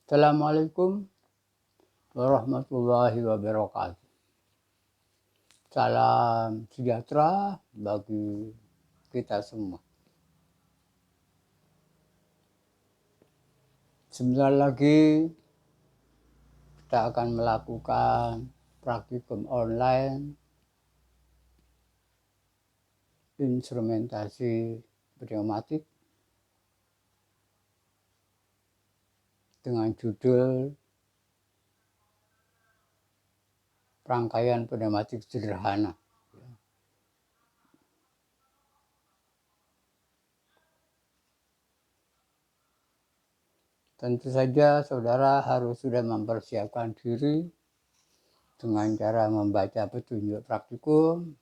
Assalamualaikum warahmatullahi wabarakatuh. Salam sejahtera bagi kita semua. Sebentar lagi kita akan melakukan praktikum online instrumentasi pneumatik dengan judul Rangkaian Pneumatik Sederhana. Tentu saja saudara harus sudah mempersiapkan diri dengan cara membaca petunjuk praktikum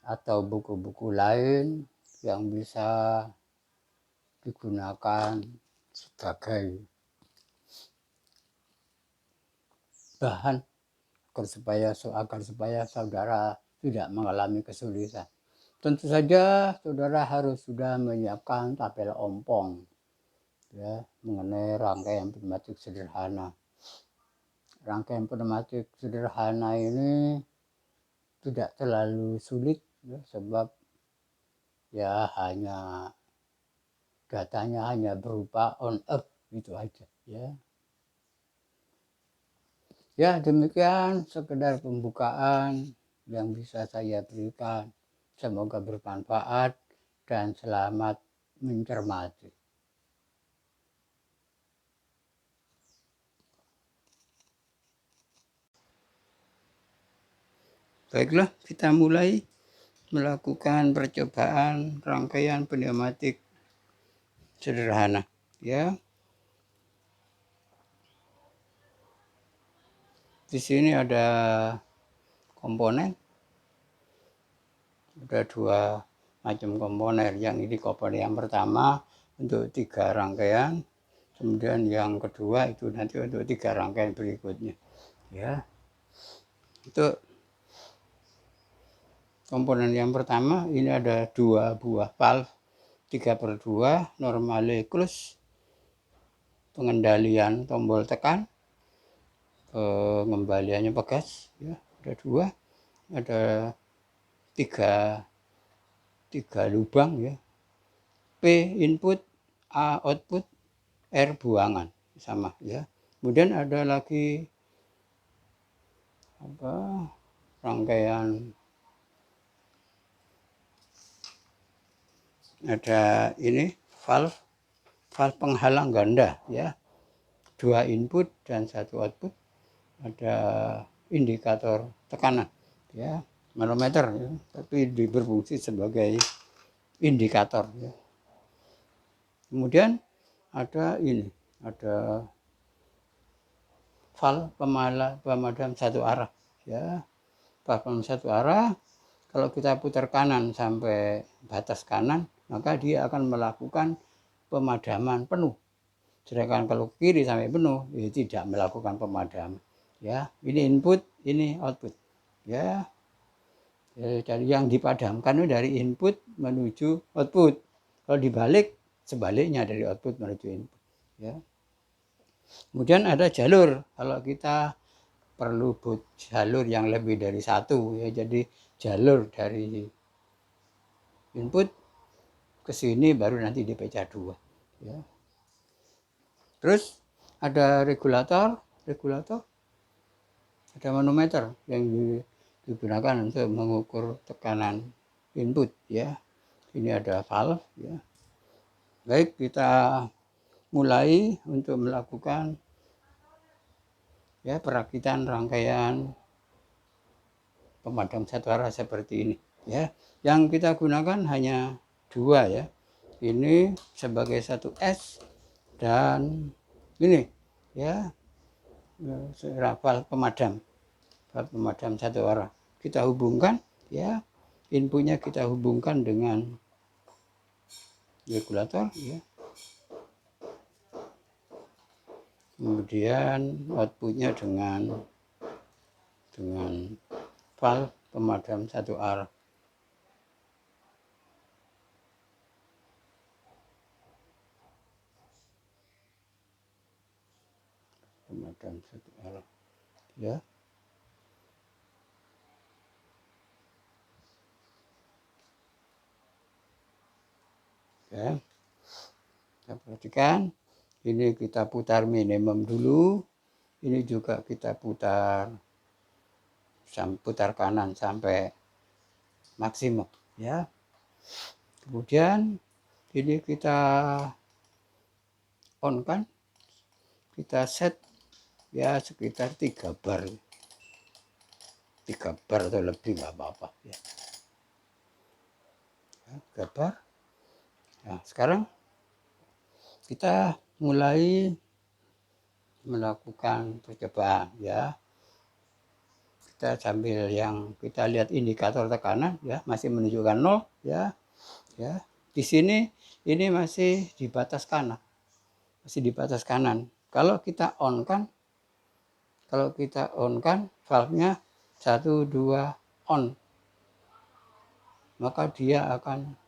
atau buku-buku lain yang bisa digunakan sebagai bahan agar supaya saudara tidak mengalami kesulitan. Tentu saja saudara harus sudah menyiapkan tabel ompong ya mengenai rangkaian pneumatik sederhana. Rangkaian pneumatik sederhana ini tidak terlalu sulit ya, sebab ya datanya hanya berupa on off gitu aja ya. Ya, demikian sekedar pembukaan yang bisa saya berikan. Semoga bermanfaat dan selamat mencermati. Baiklah, kita mulai melakukan percobaan rangkaian pneumatik sederhana ya. Di sini ada komponen, ada dua macam komponen. Yang ini komponen yang pertama untuk 3 rangkaian, kemudian yang kedua itu nanti untuk 3 rangkaian berikutnya ya. Untuk komponen yang pertama ini ada 2 buah valve 3/2 normale close, pengendalian tombol tekan, pengembaliannya pegas ya, ada 2, ada 3 lubang ya, P input, A output, R buangan sama ya. Kemudian ada lagi rangkaian, ada ini valve penghalang ganda ya, 2 input dan 1 output, ada indikator tekanan ya, manometer ya, tapi berfungsi sebagai indikator ya. Kemudian ada ini, ada valve pemadam satu arah ya. Valve pemadam satu arah, kalau kita putar kanan sampai batas kanan, maka dia akan melakukan pemadaman penuh. Sedangkan kalau kiri sampai penuh, ya tidak melakukan pemadaman. Ya, ini input, ini output. Ya, jadi yang dipadamkan itu dari input menuju output. Kalau dibalik, sebaliknya dari output menuju input. Ya. Kemudian ada jalur. Kalau kita perlu jalur yang lebih dari 1, ya jadi jalur dari input ke sini baru nanti dipecah 2. Ya. Terus ada regulator, ada manometer yang digunakan untuk mengukur tekanan input ya. Ini ada valve ya. Baik, kita mulai untuk melakukan ya perakitan rangkaian pemadam satu arah seperti ini ya. Yang kita gunakan hanya 2 ya. Ini sebagai 1S dan ini ya, valve pemadam satu arah. Kita hubungkan ya, inputnya kita hubungkan dengan regulator ya. Kemudian outputnya dengan valve pemadam satu arah. pemadam satu arah, ya. Ya, kita perhatikan, ini kita putar minimum dulu, ini juga kita putar kanan sampai maksimum, ya. Kemudian ini kita on kan, kita set ya sekitar 3 bar atau lebih nggak apa-apa, ya. 3 bar. Nah, sekarang kita mulai melakukan percobaan, ya. Kita sambil yang kita lihat indikator tekanan, ya, masih menunjukkan 0, ya. Ya. Di sini ini masih di batas kanan. Masih di batas kanan. Kalau kita on kan, valve-nya 1 2 on. Maka dia akan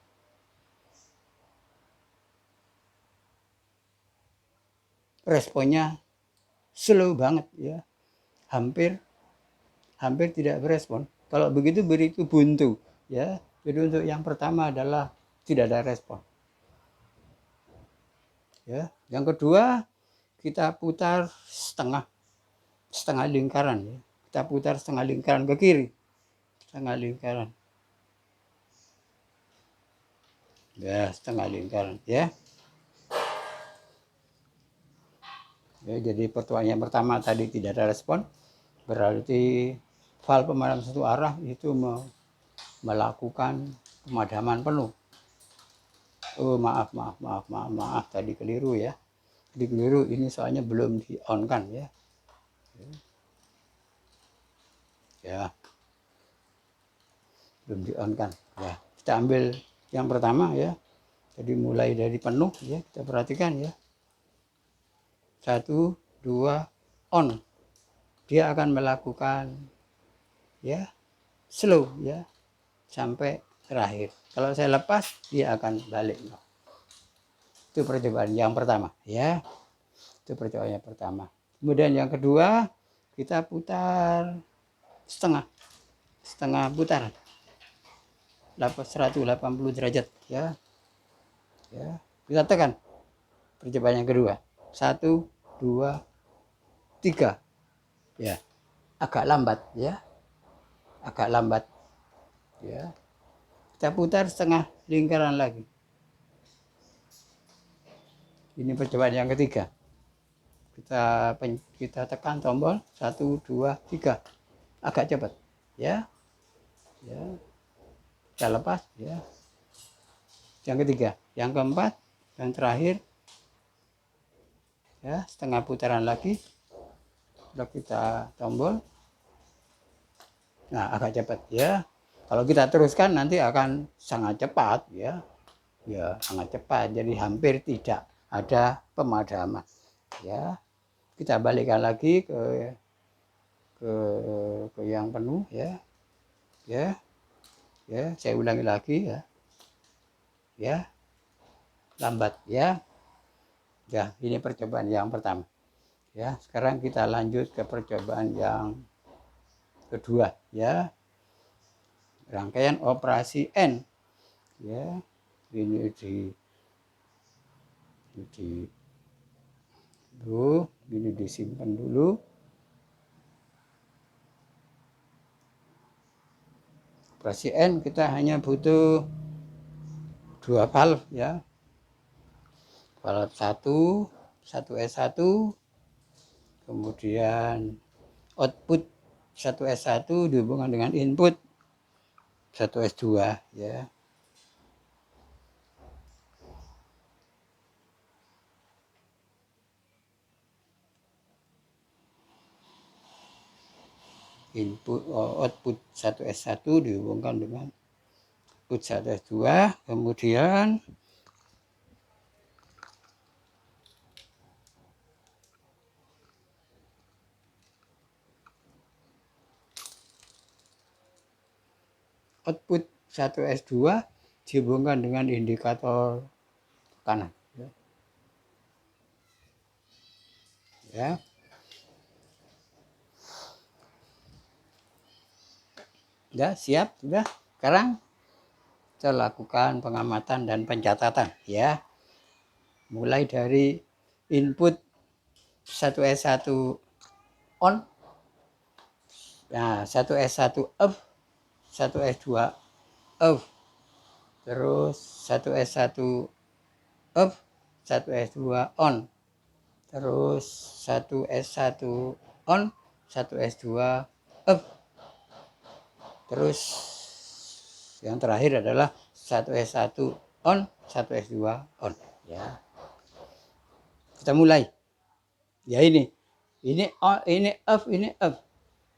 responnya slow banget, ya. Hampir tidak berespon. Kalau begitu beri itu buntu, ya. Jadi untuk yang pertama adalah tidak ada respon. Ya, yang kedua kita putar setengah lingkaran, ya. Kita putar setengah lingkaran ke kiri. Setengah lingkaran. Ya, setengah lingkaran, ya. Ya, jadi pertuaan yang pertama tadi tidak ada respon, berarti valve pemadam satu arah itu melakukan pemadaman penuh. Oh, maaf, tadi keliru, ya. Tadi keliru, ini soalnya belum di on kan, ya. Ya, belum di on kan. Ya, kita ambil yang pertama, ya. Jadi mulai dari penuh, ya, kita perhatikan, ya. 1 2 on. Dia akan melakukan, ya, slow, ya, sampai terakhir. Kalau saya lepas, dia akan balik. Itu percobaan yang pertama, ya. Itu percobaan yang pertama. Kemudian yang kedua, kita putar setengah putaran, 180 derajat, ya. Ya, kita tekan percobaan yang kedua. 1 2 3. Ya, agak lambat, ya. Agak lambat, ya. Kita putar setengah lingkaran lagi. Ini percobaan yang ketiga. Kita tekan tombol 1 2 3. Agak cepat, ya. Ya. Kita lepas, ya. Yang ketiga, yang keempat, yang terakhir, ya, setengah putaran lagi. Sudah kita tombol. Nah, agak cepat, ya. Kalau kita teruskan nanti akan sangat cepat, ya. Ya, sangat cepat. Jadi hampir tidak ada pemadaman, ya. Kita balikkan lagi ke yang penuh, ya. Ya. Ya, saya ulangi lagi, ya. Ya. Lambat, ya. Ya, ini percobaan yang pertama. Ya, sekarang kita lanjut ke percobaan yang kedua, ya. Rangkaian operasi N, ya. Ini ini disimpan dulu. Operasi N kita hanya butuh 2 valve, ya. Valve 1 S1, kemudian output 1 S1 dihubungkan dengan input 1 S2, ya. Output 1 S1 dihubungkan dengan output 1 S2, kemudian output 1 S2 dihubungkan dengan indikator tekanan, ya. Ya. Ya, siap, sudah. Sekarang kita lakukan pengamatan dan pencatatan ya. Mulai dari input 1S1 on, nah 1S1 off, 1S2 off, terus 1S1 off, 1S2 on, terus 1S1 on, 1S2 off, terus yang terakhir adalah 1S1 on, 1S2 on ya. Kita mulai ya, ini on, ini off, ini off,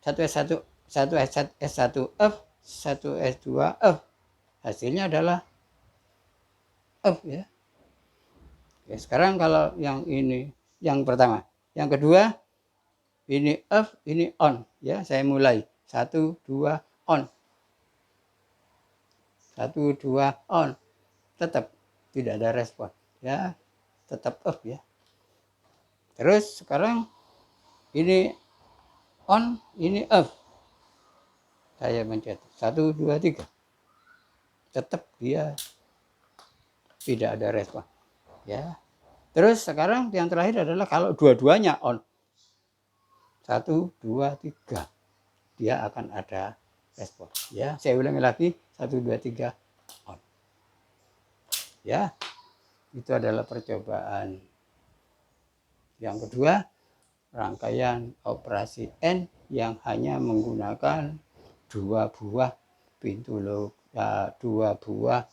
1S1 1S1 off, 1S2 off, hasilnya adalah off ya. Ya, sekarang kalau yang ini yang pertama, yang kedua ini off, ini on ya. Saya mulai 1 2 on, 1 2 on, tetap tidak ada respon ya, tetap off ya. Terus sekarang ini on, ini off, saya mencet 1 2 3, tetap dia tidak ada respon ya. Terus sekarang yang terakhir adalah kalau dua-duanya on, 1 2 3, dia akan ada respon ya. Saya ulangi lagi, 1 2 3 on ya. Itu adalah percobaan yang kedua, rangkaian operasi N yang hanya menggunakan dua buah pintu loop, dua buah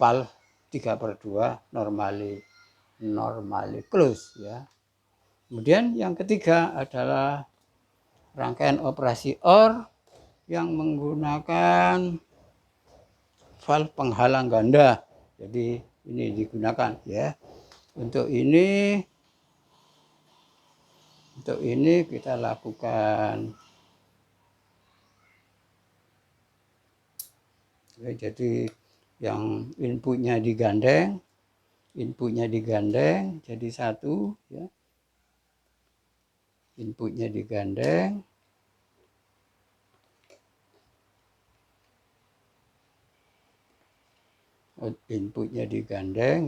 valve 3/2 normally close ya. Kemudian yang ketiga adalah rangkaian operasi OR yang menggunakan valve penghalang ganda. Jadi ini digunakan ya. Untuk ini kita lakukan ya, jadi yang inputnya digandeng jadi satu ya, inputnya digandeng,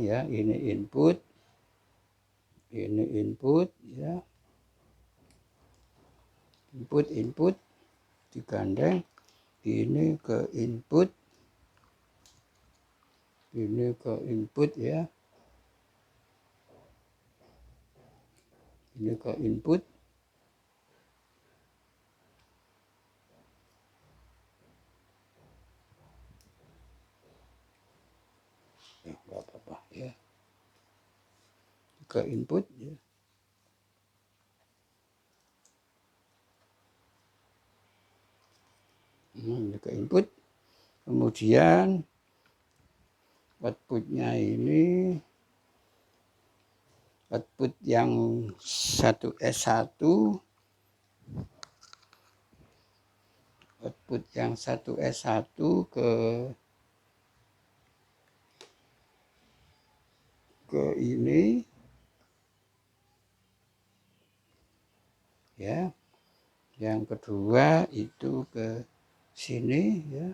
ya, ini input ya, input digandeng, ini ke input ya, ini ke input, nggak apa-apa ya, ke input ya. Ini ke input, kemudian outputnya ini output yang 1S1, output yang 1S1 ke ini ya. Yang kedua itu ke sini ya.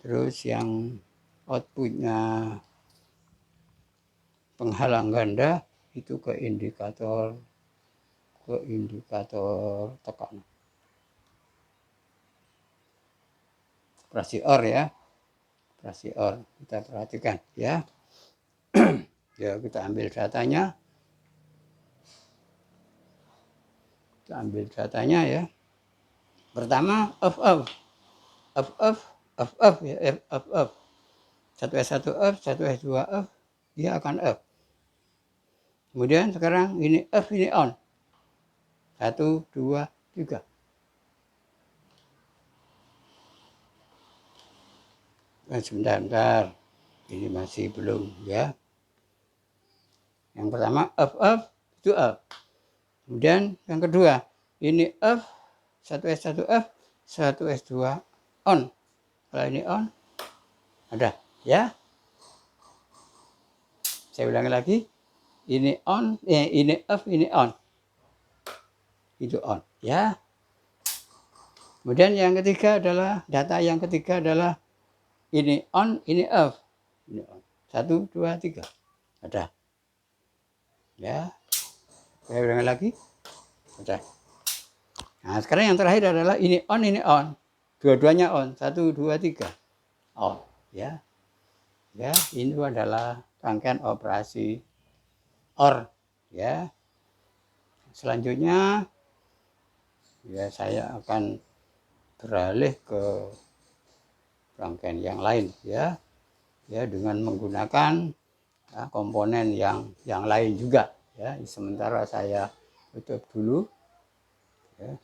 Terus yang outputnya penghalang ganda itu ke indikator tekanan. Operasi OR ya. Operasi OR, kita perhatikan ya. Ya, kita ambil datanya. Ya. Pertama off ya, off. 1S1 off, 1S2 off, dia akan off. Kemudian sekarang ini off, ini on. 1 2 3. Sebentar. Ini masih belum ya. Yang pertama off, itu off. Kemudian yang kedua, ini off, 1S1 off, 1S2 on. Kalau ini on, ada ya. Saya ulangi lagi, ini on, ini off, ini on. itu on, ya. Kemudian yang ketiga adalah data yang ketiga adalah ini on, ini off. Ini on. 1, 2, 3. Ada. Ya. Saya ulangi lagi. Ada. Nah, sekarang yang terakhir adalah ini on. Dua-duanya on. 1, 2, 3. On. Ya. Ya, ini adalah rangkaian operasi OR. Ya. Selanjutnya ya saya akan beralih ke rangkaian yang lain ya. Ya, dengan menggunakan ya, komponen yang lain juga ya. Sementara saya tutup dulu ya,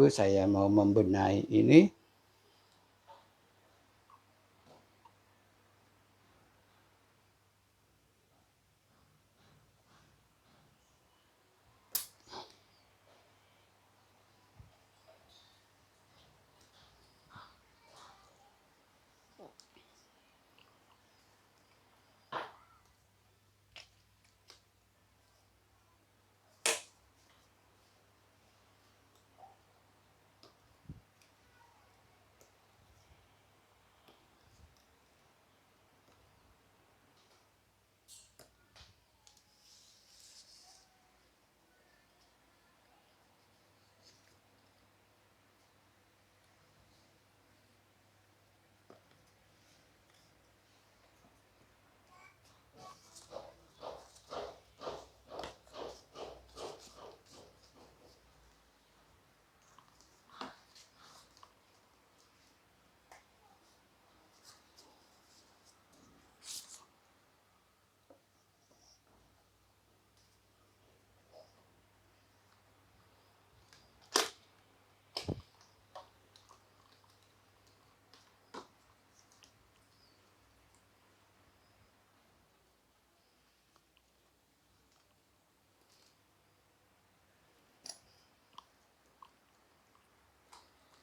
saya mau membenahi ini.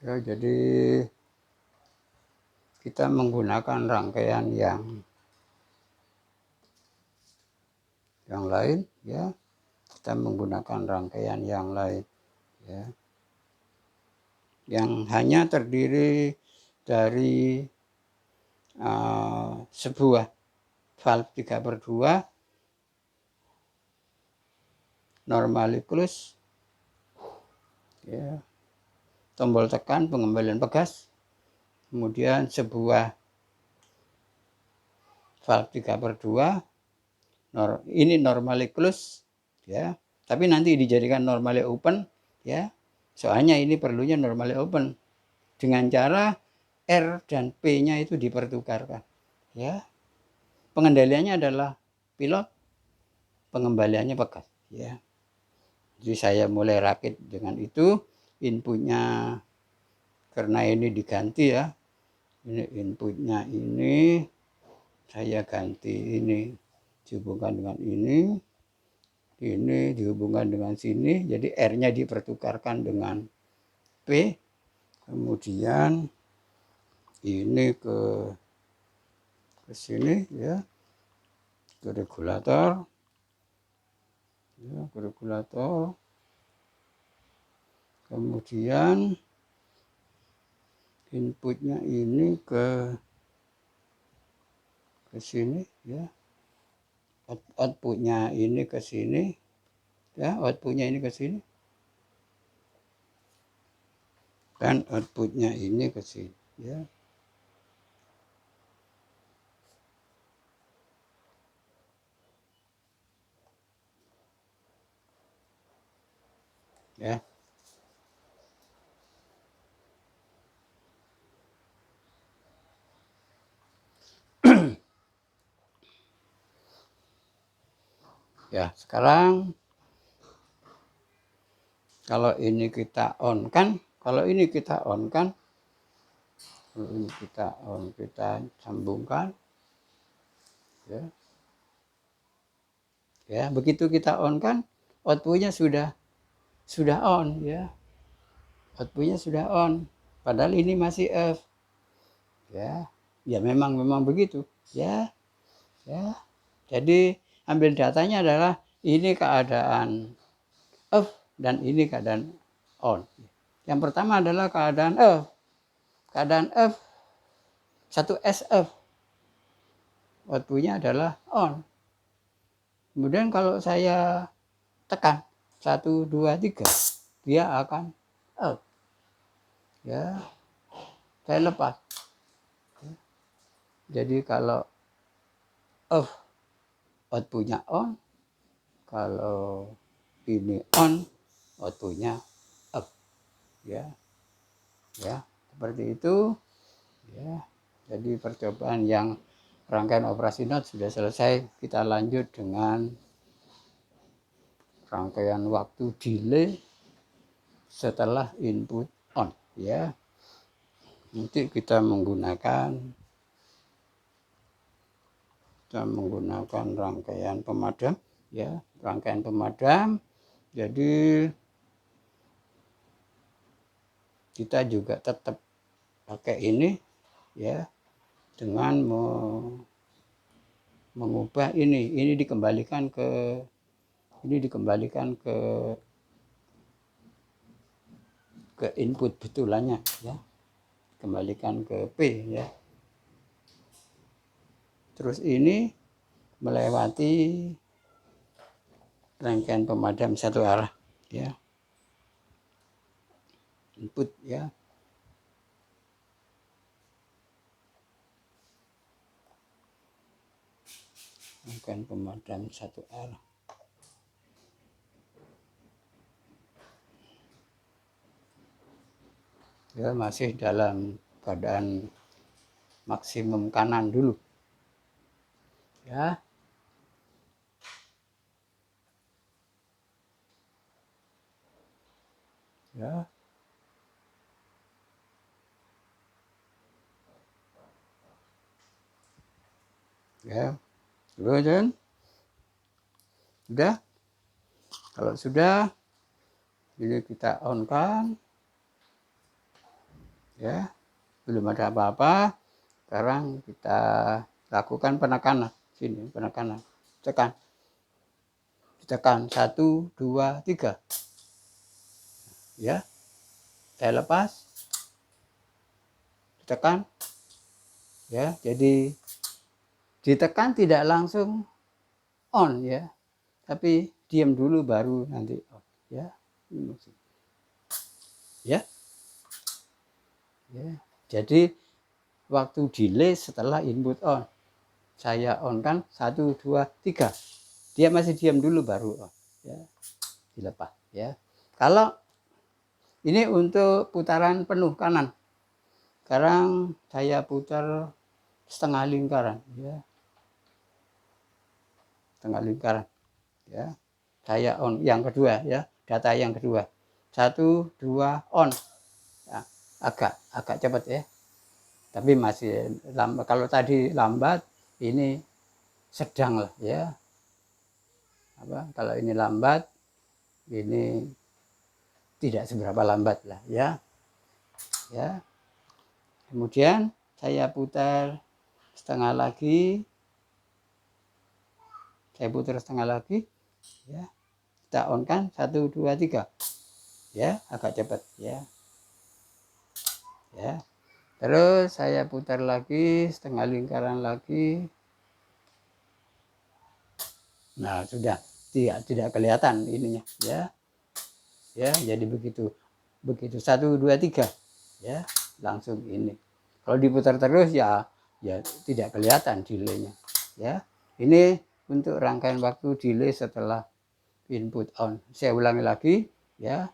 Ya, jadi kita menggunakan rangkaian yang lain ya. Kita menggunakan rangkaian yang lain ya. Yang hanya terdiri dari sebuah valve 3/2 normally close ya, tombol tekan pengembalian pegas, kemudian sebuah valve 3/2 ini normally close ya, tapi nanti dijadikan normally open ya, soalnya ini perlunya normally open dengan cara R dan P-nya itu dipertukarkan ya. Pengendaliannya adalah pilot, pengembaliannya pegas ya. Jadi saya mulai rakit dengan itu, inputnya karena ini diganti ya, ini inputnya ini saya ganti, ini dihubungkan dengan ini dihubungkan dengan sini, jadi R-nya dipertukarkan dengan P, kemudian ini ke sini ya, ke regulator ya, ke regulator, kemudian inputnya ini ke sini ya, outputnya ini ke sini ya, outputnya ini ke sini dan outputnya ini ke sini ya. Ya. Ya, sekarang kalau ini kita on kan, kita sambungkan ya. Ya, begitu kita on kan, outputnya sudah on ya. Outputnya sudah on. Padahal ini masih off. Ya. Ya memang begitu. Ya. Jadi ambil datanya adalah ini keadaan off dan ini keadaan on. Yang pertama adalah keadaan off. Keadaan off, satu SF, outputnya adalah on. Kemudian kalau saya tekan 1, 2, 3, dia akan off. Ya, saya lepas. Jadi kalau off, outputnya on. Kalau ini on, outputnya off. Ya, seperti itu. Ya, jadi percobaan yang rangkaian operasi not sudah selesai. Kita lanjut dengan rangkaian waktu delay setelah input on. Ya, nanti kita menggunakan rangkaian pemadam. Ya, rangkaian pemadam. Jadi kita juga tetap pakai ini, ya, dengan mengubah ini dikembalikan ke input betulannya, ya, kembalikan ke P, ya. Terus ini melewati rangkaian pemadam satu arah, ya, input, ya. Rangkaian pemadam satu arah. Ya, masih dalam keadaan maksimum kanan dulu, ya. Ya, ya, kemudian sudah. Kalau sudah, ini kita on kan, ya, belum ada apa-apa. Sekarang kita lakukan penekanan. Sini penekanan, tekan 1, 2, 3, ya. Saya lepas, tekan, ya. Jadi ditekan tidak langsung on, ya, tapi diam dulu baru nanti on, ya. Ya, ya. Jadi waktu delay setelah input on, saya on kan 1, 2, 3, dia masih diam dulu baru on, ya, dilepas, ya. Kalau ini untuk putaran penuh kanan, sekarang saya putar setengah lingkaran, ya, setengah lingkaran, ya. Saya on yang kedua, ya, data yang kedua, 1, 2, on, ya, agak cepat, ya, tapi masih lambat. Kalau tadi lambat, ini sedang lah, ya. Kalau ini lambat, ini tidak seberapa lambat lah, ya. Ya. Kemudian saya putar setengah lagi. Saya putar setengah lagi, ya. Kita on kan 1, 2, 3. Ya, agak cepat, ya. Ya. Terus saya putar lagi setengah lingkaran lagi. Nah, sudah tidak kelihatan ininya, ya. Ya, jadi begitu 1, 2, 3, ya, langsung ini. Kalau diputar terus, ya tidak kelihatan delaynya, ya. Ini untuk rangkaian waktu delay setelah input on. Saya ulangi lagi, ya.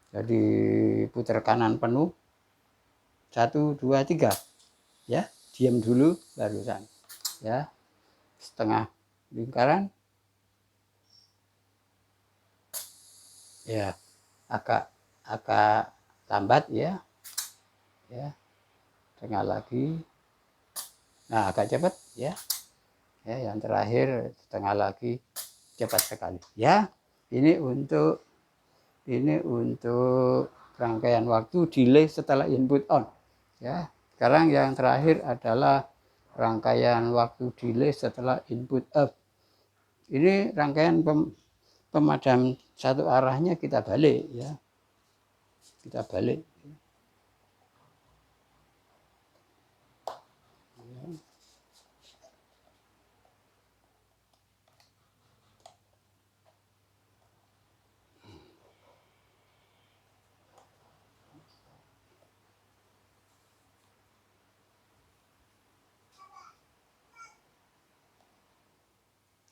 Jadi putar kanan penuh 1, 2, 3, ya. Diam dulu barusan, ya. Setengah lingkaran, ya, agak lambat, ya. Ya, setengah lagi. Nah, agak cepat, ya. Ya, yang terakhir setengah lagi, cepat sekali, ya. Ini untuk rangkaian waktu delay setelah input on, ya. Sekarang yang terakhir adalah rangkaian waktu delay setelah input off. Ini rangkaian pemadam satu arahnya kita balik ya, kita balik.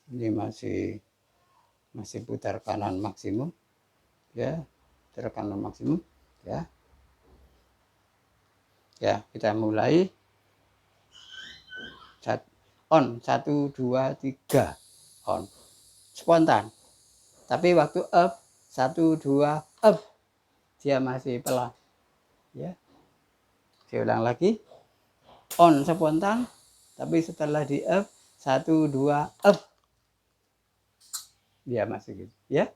Ini masih putar kanan maksimum ya, putar kanan maksimum ya. Ya, kita mulai. On 1 2 3 on spontan, tapi waktu up 1 2 up dia masih pelan ya. Saya ulang lagi, on spontan tapi setelah di up 1 2 up dia masih gitu ya.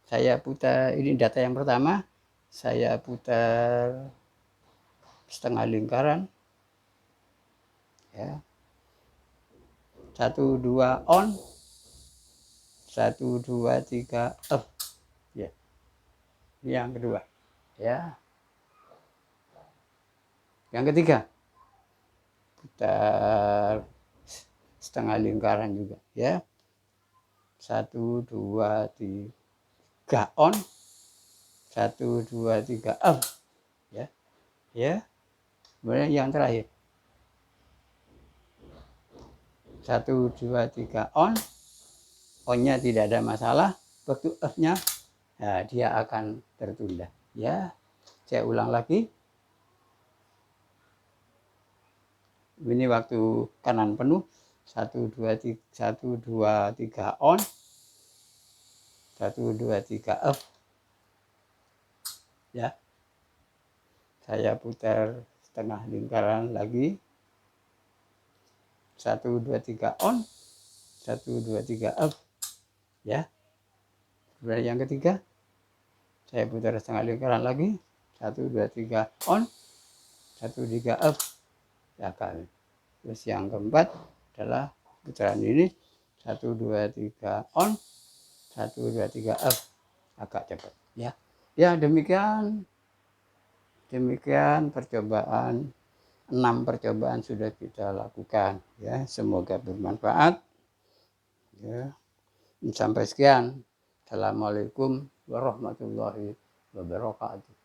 Saya putar, ini data yang pertama, saya putar setengah lingkaran ya. 1 2 on, 1 2 3 up ya. Ini yang kedua ya. Yang ketiga putar setengah lingkaran juga ya. 1 2 3 on, 1 2 3 up ya. Ya. Kemudian yang terakhir 1 2 3 on-nya tidak ada masalah, waktu off-nya nah, dia akan tertunda ya. Saya ulang lagi, ini waktu kanan penuh 1 2 3 1 2 3 on, 1 2 3 off ya. Saya putar setengah lingkaran lagi, 1 2 3 on, 1 2 3 off ya. Kemudian yang ketiga saya putar setengah lingkaran lagi, 1 2 3 on, 1 3 off ya kan. Terus yang keempat adalah putaran ini 1 2 3 on, 1 2 3 off, agak cepat ya. Ya demikian percobaan, 6 percobaan sudah kita lakukan ya. Semoga bermanfaat ya. Sampai sekian. Assalamualaikum warahmatullahi wabarakatuh.